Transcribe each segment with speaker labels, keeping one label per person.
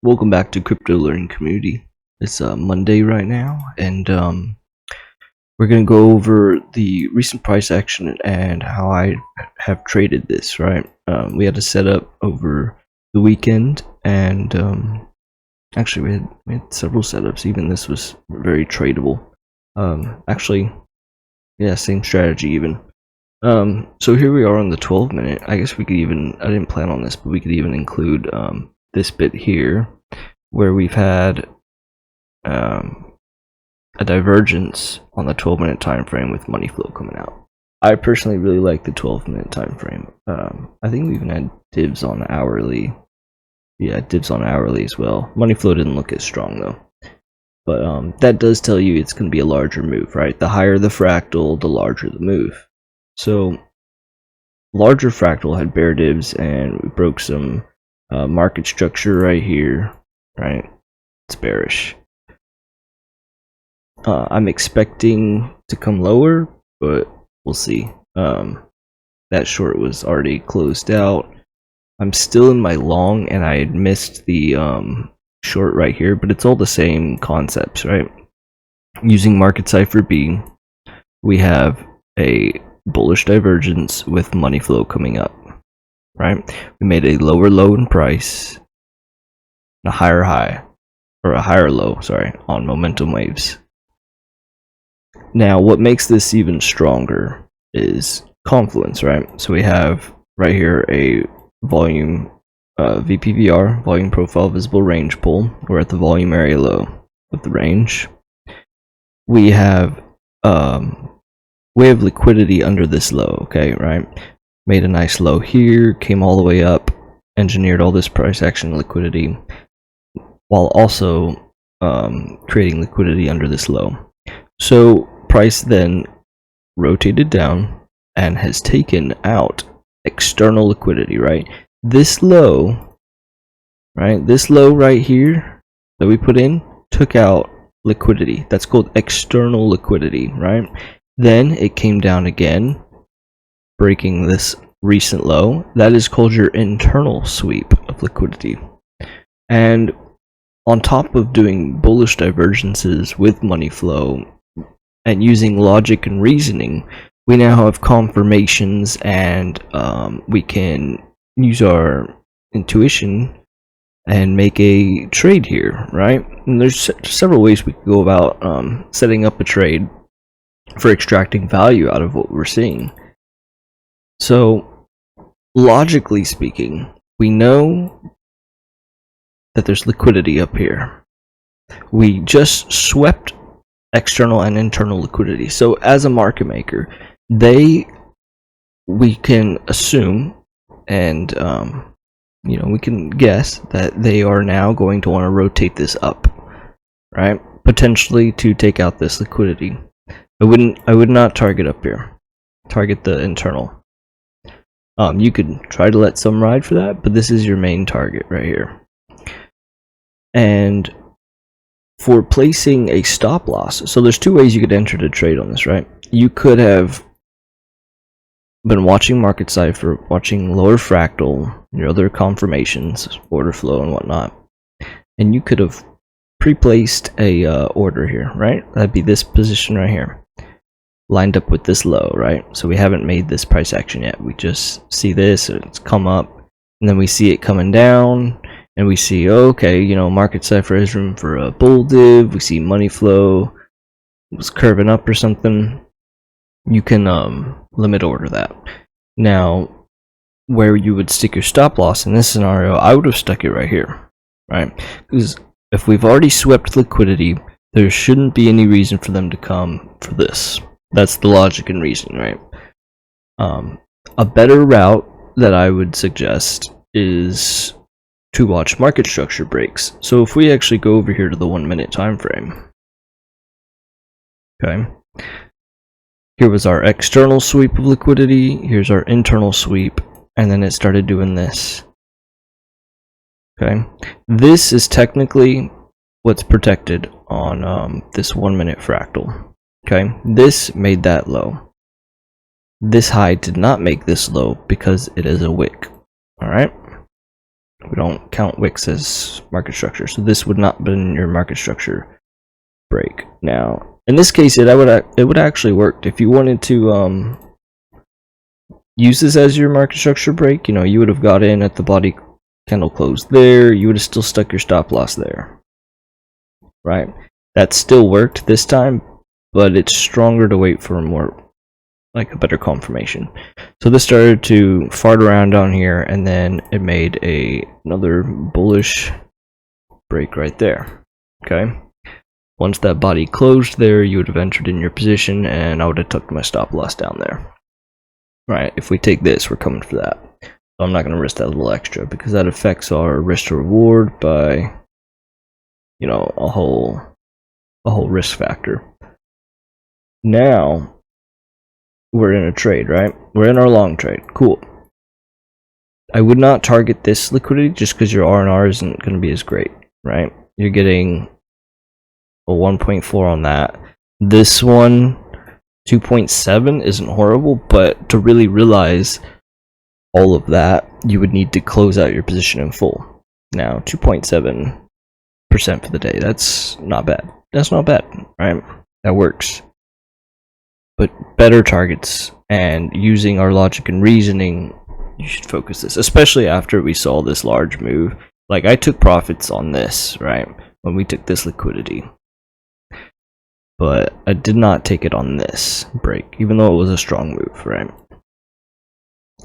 Speaker 1: Welcome back to Crypto Learning Community. It's Monday right now, and we're going to go over the recent price action and how I have traded this, right? We had a setup over the weekend, and actually we had several setups. Even this was very tradable. Actually, yeah, same strategy even. So here we are on the 12-minute. I guess we could even, I didn't plan on this, but we could even include this bit here, where we've had a divergence on the 12-minute time frame with money flow coming out. I personally really like the 12-minute time frame. I think we even had dibs on hourly. Yeah, dibs on hourly as well. Money flow didn't look as strong though. But that does tell you it's going to be a larger move, right? The higher the fractal, the larger the move. So larger fractal had bear dibs, and we broke some market structure right here, right? It's bearish. I'm expecting to come lower, but we'll see. That short was already closed out. I'm still in my long, and I had missed the short right here, but it's all the same concepts, right? Using Market Cipher B, we have a bullish divergence with money flow coming up, right? We made a lower low in price, a higher high, or a higher low, sorry, on momentum waves. Now, what makes this even stronger is confluence, right? So we have right here a volume VPVR, volume profile visible range pull. We're at the volume area low of the range. We have liquidity under this low, okay, right? Made a nice low here, came all the way up, engineered all this price action liquidity, while also creating liquidity under this low. So price then rotated down and has taken out external liquidity, right? This low, right? This low right here that we put in took out liquidity. That's called external liquidity, right? Then it came down again, breaking this recent low. That is called your internal sweep of liquidity. And on top of doing bullish divergences with money flow and using logic and reasoning, we now have confirmations, and we can use our intuition and make a trade here, right? And there's several ways we could go about setting up a trade for extracting value out of what we're seeing. So, logically speaking, we know that there's liquidity up here. We just swept external and internal liquidity. So as a market maker, we can assume, and we can guess that they are now going to want to rotate this up, right? Potentially to take out this liquidity. I would not target up here. Target the internal. You could try to let some ride for that, but this is your main target right here. And for placing a stop loss, so there's two ways you could enter the trade on this, right? You could have been watching Market Cipher, watching lower fractal, your other confirmations, order flow and whatnot, and you could have pre-placed a order here, right? That'd be this position right here, lined up with this low, right? So we haven't made this price action yet. We just see this, it's come up, and then we see it coming down, and we see, okay, Market Cipher has room for a bull div. We see money flow was curving up or something. You can limit order that. Now, where you would stick your stop loss in this scenario, I would have stuck it right here, right? Because if we've already swept liquidity, there shouldn't be any reason for them to come for this. That's the logic and reason, right? A better route that I would suggest is to watch market structure breaks. So if we actually go over here to the 1 minute time frame, okay, here was our external sweep of liquidity, here's our internal sweep, and then it started doing this. Okay, this is technically what's protected on this 1 minute fractal. Okay, this made that low. This high did not make this low because it is a wick. All right. We don't count wicks as market structure, so this would not have been your market structure break. Now, in this case, it would actually work if you wanted to use this as your market structure break. You know, you would have got in at the body candle close there. You would have still stuck your stop loss there, right? That still worked this time, but it's stronger to wait for more, like a better confirmation. So this started to fart around down here, and then it made another bullish break right there. Okay. Once that body closed there, you would have entered in your position, and I would have tucked my stop loss down there. Right, if we take this, we're coming for that. So I'm not going to risk that little extra, because that affects our risk to reward by, you know, a whole risk factor. Now, we're in a trade, right? We're in our long trade. Cool. I would not target this liquidity just because your R&R isn't going to be as great, right? You're getting a 1.4 on that. This one, 2.7 isn't horrible, but to really realize all of that, you would need to close out your position in full. Now, 2.7% for the day, that's not bad. That's not bad, right? That works. But better targets and using our logic and reasoning, you should focus this, especially after we saw this large move. Like, I took profits on this, right, when we took this liquidity. But I did not take it on this break, even though it was a strong move, right?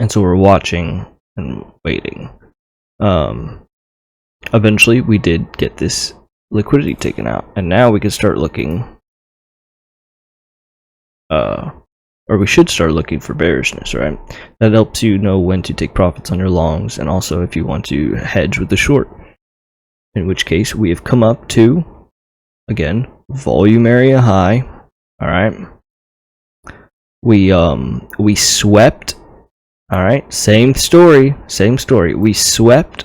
Speaker 1: And so we're watching and waiting. Eventually, we did get this liquidity taken out, and now we can start looking, or we should start looking for bearishness, right? That helps you know when to take profits on your longs, and also if you want to hedge with the short. In which case, we have come up to, again, volume area high. All right, we swept. All right, same story. We swept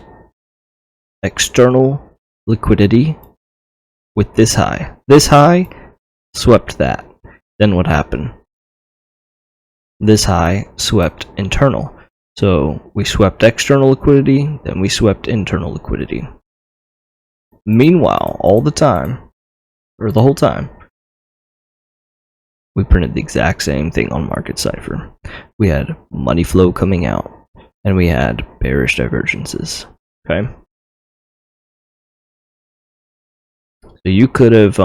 Speaker 1: external liquidity with this high. This high swept that. Then what happened? This high swept internal. So we swept external liquidity, then we swept internal liquidity. Meanwhile, all the time, or the whole time, we printed the exact same thing on Market Cipher. We had money flow coming out, and we had bearish divergences. Okay? So you could have,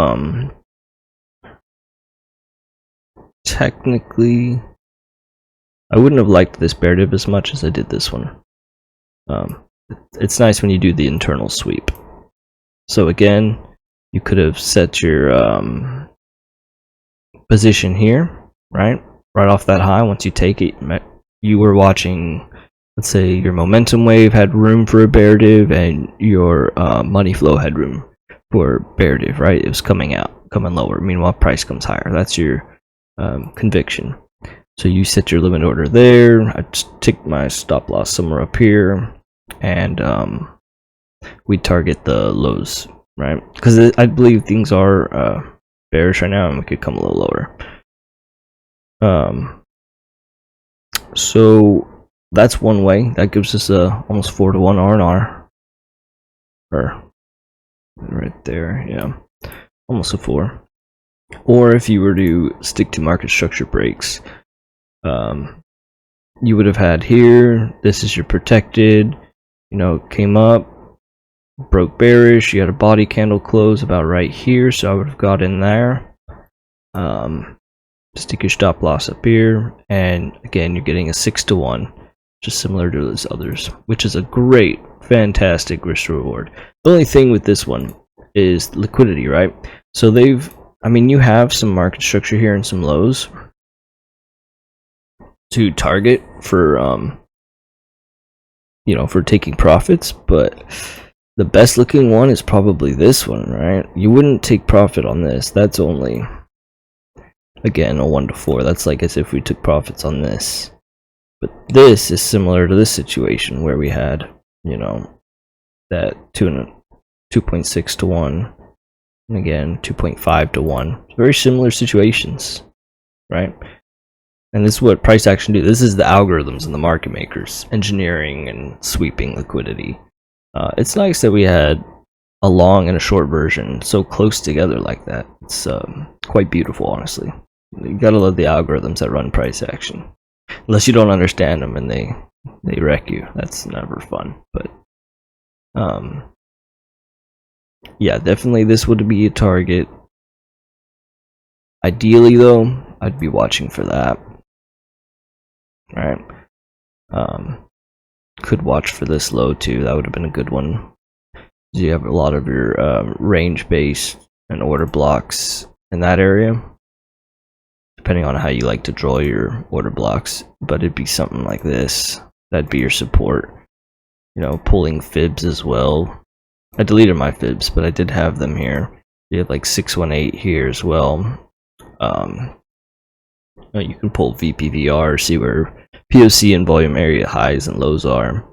Speaker 1: technically, I wouldn't have liked this bear dip as much as I did this one. It's nice when you do the internal sweep. So again, you could have set your position here, right off that high. Once you take it, you were watching, let's say your momentum wave had room for a bear div, and your money flow had room for bear div, right? It was coming lower. Meanwhile, price comes higher. That's your conviction. So you set your limit order there. I take my stop loss somewhere up here, and we target the lows, right? Because I believe things are bearish right now, and we could come a little lower. So that's one way. That gives us a almost 4-to-1 R&R, or right there, yeah, almost a 4. Or if you were to stick to market structure breaks, you would have had here, this is your protected, you know, came up, broke bearish, you had a body candle close about right here, so I would have got in there. Stick your stop loss up here, and again, you're getting a 6-to-1, just similar to those others, which is a great, fantastic risk to reward. The only thing with this one is liquidity, right? So you have some market structure here and some lows to target for, for taking profits, but the best looking one is probably this one, right? You wouldn't take profit on this. That's only, again, a 1-to-4. That's like as if we took profits on this. But this is similar to this situation where we had, that 2.6-to-1, and again, 2.5-to-1. Very similar situations, right? And this is what price action do. This is the algorithms and the market makers engineering and sweeping liquidity. It's nice that we had a long and a short version so close together like that. It's quite beautiful, honestly. You gotta love the algorithms that run price action. Unless you don't understand them and they wreck you. That's never fun. But yeah, definitely this would be a target. Ideally though, I'd be watching for that. Alright. Could watch for this low too. That would have been a good one. You have a lot of your range based and order blocks in that area, depending on how you like to draw your order blocks. But it'd be something like this. That'd be your support. You know, pulling fibs as well. I deleted my fibs, but I did have them here. You have like 618 here as well. You can pull VPVR, see where POC and volume area highs and lows are.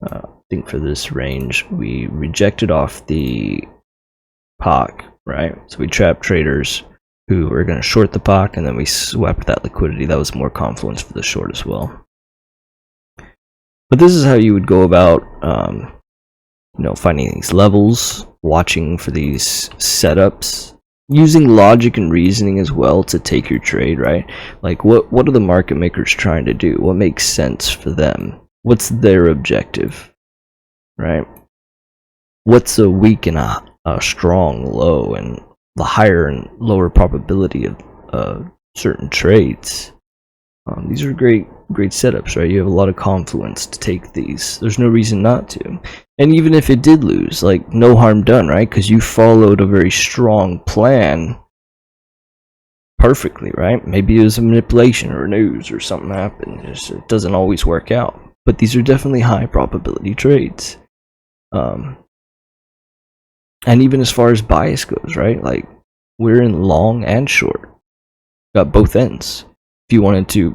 Speaker 1: I think for this range, we rejected off the POC, right? So we trapped traders who were going to short the POC, and then we swept that liquidity. That was more confluence for the short as well. But this is how you would go about, you know, finding these levels, watching for these setups, using logic and reasoning as well to take your trade, right? Like, what are the market makers trying to do? What makes sense for them? What's their objective, right? What's a weak and a strong low, and the higher and lower probability of certain trades? These are great setups, right? You have a lot of confluence to take these. There's no reason not to. And even if it did lose, like, no harm done, right? Because you followed a very strong plan perfectly, right? Maybe it was a manipulation or a news or something happened. It doesn't always work out. But these are definitely high probability trades. And even as far as bias goes, right? Like, we're in long and short. Got both ends. If you wanted to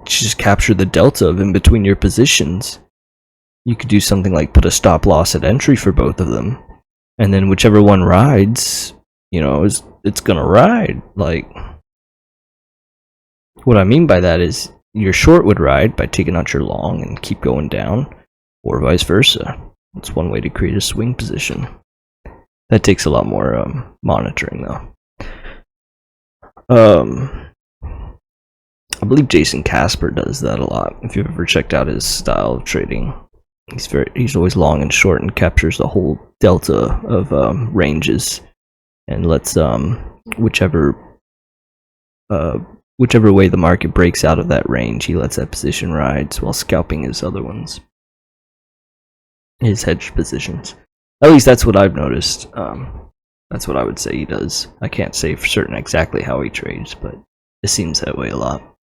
Speaker 1: just capture the delta of in between your positions, you could do something like put a stop loss at entry for both of them, and then whichever one rides, you know, it's gonna ride. Like, what I mean by that is your short would ride by taking out your long and keep going down, or vice versa. That's one way to create a swing position. That takes a lot more monitoring though. I believe Jason Casper does that a lot. If you've ever checked out his style of trading, he's always long and short and captures the whole delta of ranges, and lets whichever way the market breaks out of that range, he lets that position ride while scalping his other ones, his hedged positions. At least that's what I've noticed. That's what I would say he does. I can't say for certain exactly how he trades, but it seems that way a lot.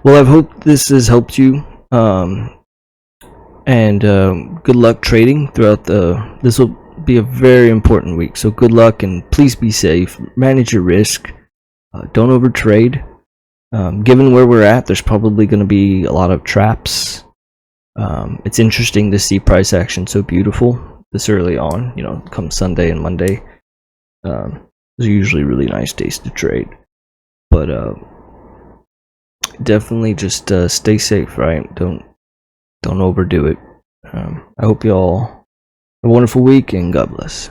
Speaker 1: Well, I hope this has helped you, and good luck trading throughout this will be a very important week, so good luck, and please be safe, manage your risk, don't overtrade. Given where we're at, there's probably going to be a lot of traps. It's interesting to see price action so beautiful this early on, you know, come Sunday and Monday. Those are usually really nice days to trade, but definitely just stay safe, right? Don't overdo it. I hope you all have a wonderful week, and God bless.